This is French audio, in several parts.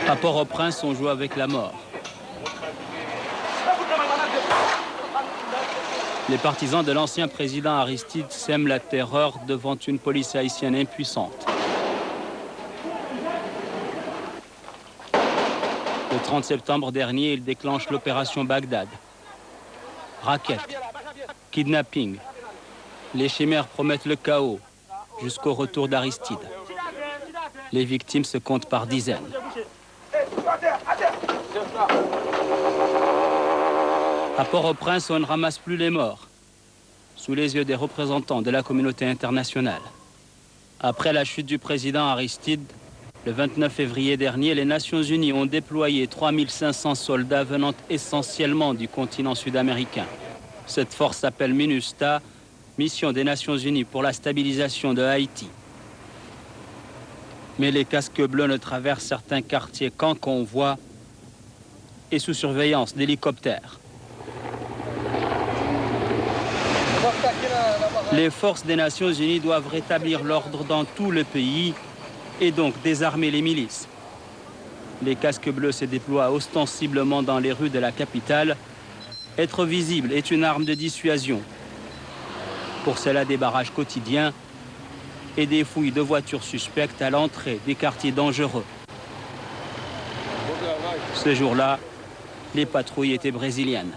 À Port-au-Prince, on joue avec la mort. Les partisans de l'ancien président Aristide sèment la terreur devant une police haïtienne impuissante. Le 30 septembre dernier, il déclenche l'opération Bagdad. Racket, kidnapping. Les chimères promettent le chaos jusqu'au retour d'Aristide. Les victimes se comptent par dizaines. À Port-au-Prince, on ne ramasse plus les morts, sous les yeux des représentants de la communauté internationale. Après la chute du président Aristide, le 29 février dernier, les Nations Unies ont déployé 3500 soldats venant essentiellement du continent sud-américain. Cette force s'appelle MINUSTA, Mission des Nations Unies pour la stabilisation de Haïti. Mais les casques bleus ne traversent certains quartiers qu'en convoi et sous surveillance d'hélicoptères. Les forces des Nations Unies doivent rétablir l'ordre dans tout le pays et donc désarmer les milices. Les casques bleus se déploient ostensiblement dans les rues de la capitale. Être visible est une arme de dissuasion. Pour cela, des barrages quotidiens et des fouilles de voitures suspectes à l'entrée des quartiers dangereux. Ce jour-là, les patrouilles étaient brésiliennes.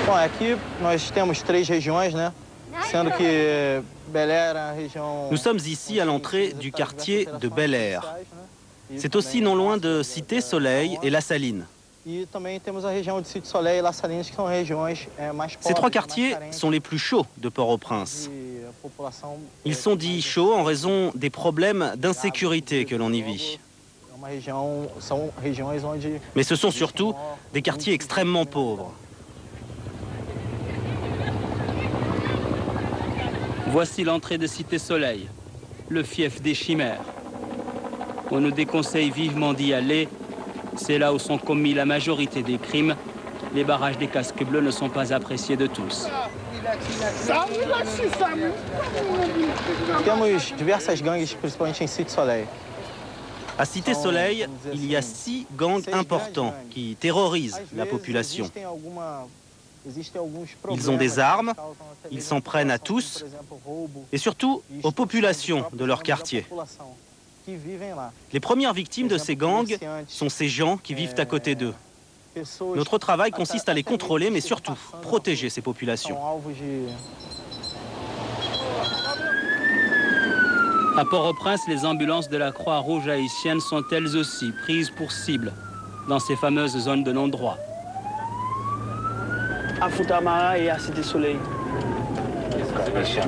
Bom, aqui nós temos 3 régions, né? Sendo que Bel Air est la région... Nous sommes ici à l'entrée du quartier de Bel Air. C'est aussi non loin de Cité Soleil et La Saline. E também temos a região de Cité Soleil et La Saline, qui sont régions mais Ces 3 quartiers sont les plus chauds de Port-au-Prince. Ils sont dits chauds en raison des problèmes d'insécurité que l'on y vit. Mais ce sont surtout des quartiers extrêmement pauvres. Voici l'entrée de Cité Soleil, le fief des chimères. On nous déconseille vivement d'y aller. C'est là où sont commis la majorité des crimes. Les barrages des casques bleus ne sont pas appréciés de tous. Temos diversas gangues, principalement em Cité Soleil. À Cité Soleil, il y a 6 gangs importants qui terrorisent la population. Ils ont des armes, ils s'en prennent à tous et surtout aux populations de leur quartier. Les premières victimes de ces gangs sont ces gens qui vivent à côté d'eux. Notre travail consiste à les contrôler, mais surtout protéger ces populations. À Port-au-Prince, les ambulances de la Croix-Rouge haïtienne sont elles aussi prises pour cible dans ces fameuses zones de non-droit. À Foutamara et à Cité Soleil.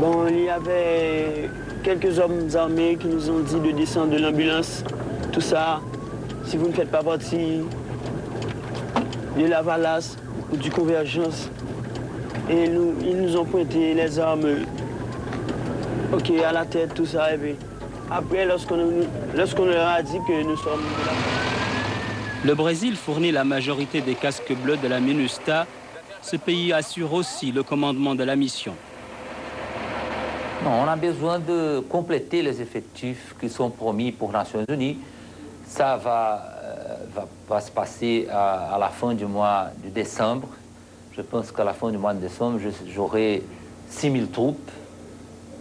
Bon, il y avait quelques hommes armés qui nous ont dit de descendre de l'ambulance, tout ça. Si vous ne faites pas partie de la Valace ou du Convergence, et ils nous ont pointé les armes à la tête, tout ça. Et puis, après, lorsqu'on leur a dit que nous sommes de la... Le Brésil fournit la majorité des casques bleus de la MINUSTA. Ce pays assure aussi le commandement de la mission. Non, on a besoin de compléter les effectifs qui sont promis pour les Nations Unies. Ça va se passer à la fin du mois de décembre. Je pense qu'à la fin du mois de décembre, j'aurai 6 000 troupes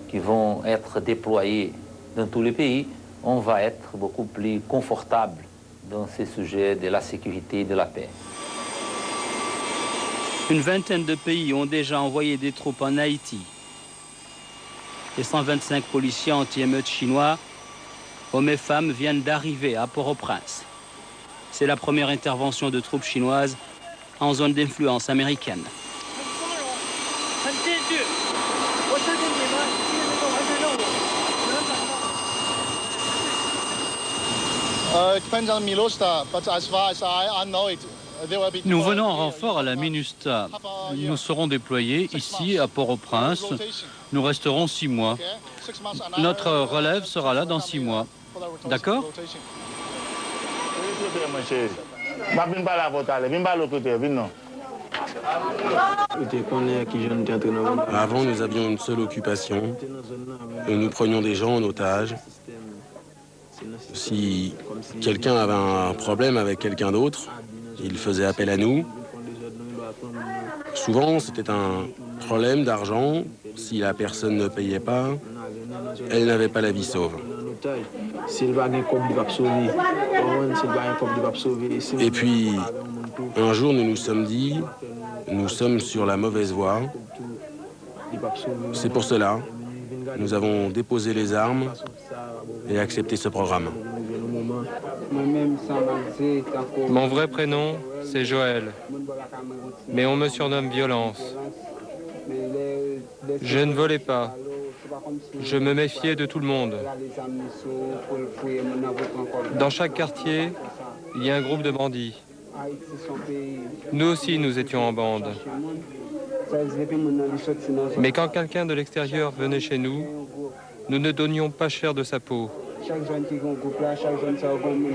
qui vont être déployées dans tous les pays. On va être beaucoup plus confortable dans ces sujets de la sécurité et de la paix. Une vingtaine de pays ont déjà envoyé des troupes en Haïti. Les 125 policiers anti-émeutes chinois, hommes et femmes, viennent d'arriver à Port-au-Prince. C'est la première intervention de troupes chinoises en zone d'influence américaine. Nous venons en renfort à la MINUSTA. Nous serons déployés ici à Port-au-Prince. Nous resterons 6 mois. Notre relève sera là dans 6 mois. D'accord ? Avant, nous avions une seule occupation. Nous prenions des gens en otage. Si quelqu'un avait un problème avec quelqu'un d'autre, il faisait appel à nous. Souvent, c'était un problème d'argent. Si la personne ne payait pas, elle n'avait pas la vie sauve. Et puis, un jour, nous nous sommes dit, nous sommes sur la mauvaise voie. C'est pour cela, nous avons déposé les armes et accepté ce programme. Mon vrai prénom, c'est Joël, mais on me surnomme Violence. Je ne volais pas. Je me méfiais de tout le monde. Dans chaque quartier, il y a un groupe de bandits. Nous aussi, nous étions en bande. Mais quand quelqu'un de l'extérieur venait chez nous, nous ne donnions pas cher de sa peau.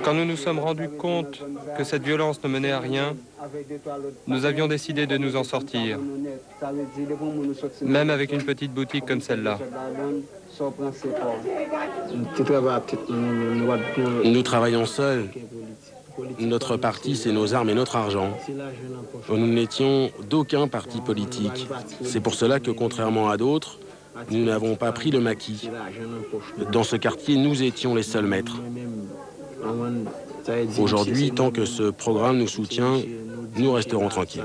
Quand nous nous sommes rendus compte que cette violence ne menait à rien, nous avions décidé de nous en sortir, même avec une petite boutique comme celle-là. Nous travaillons seuls. Notre parti, c'est nos armes et notre argent. Nous n'étions d'aucun parti politique. C'est pour cela que, contrairement à d'autres, nous n'avons pas pris le maquis. Dans ce quartier, nous étions les seuls maîtres. Aujourd'hui, tant que ce programme nous soutient, nous resterons tranquilles.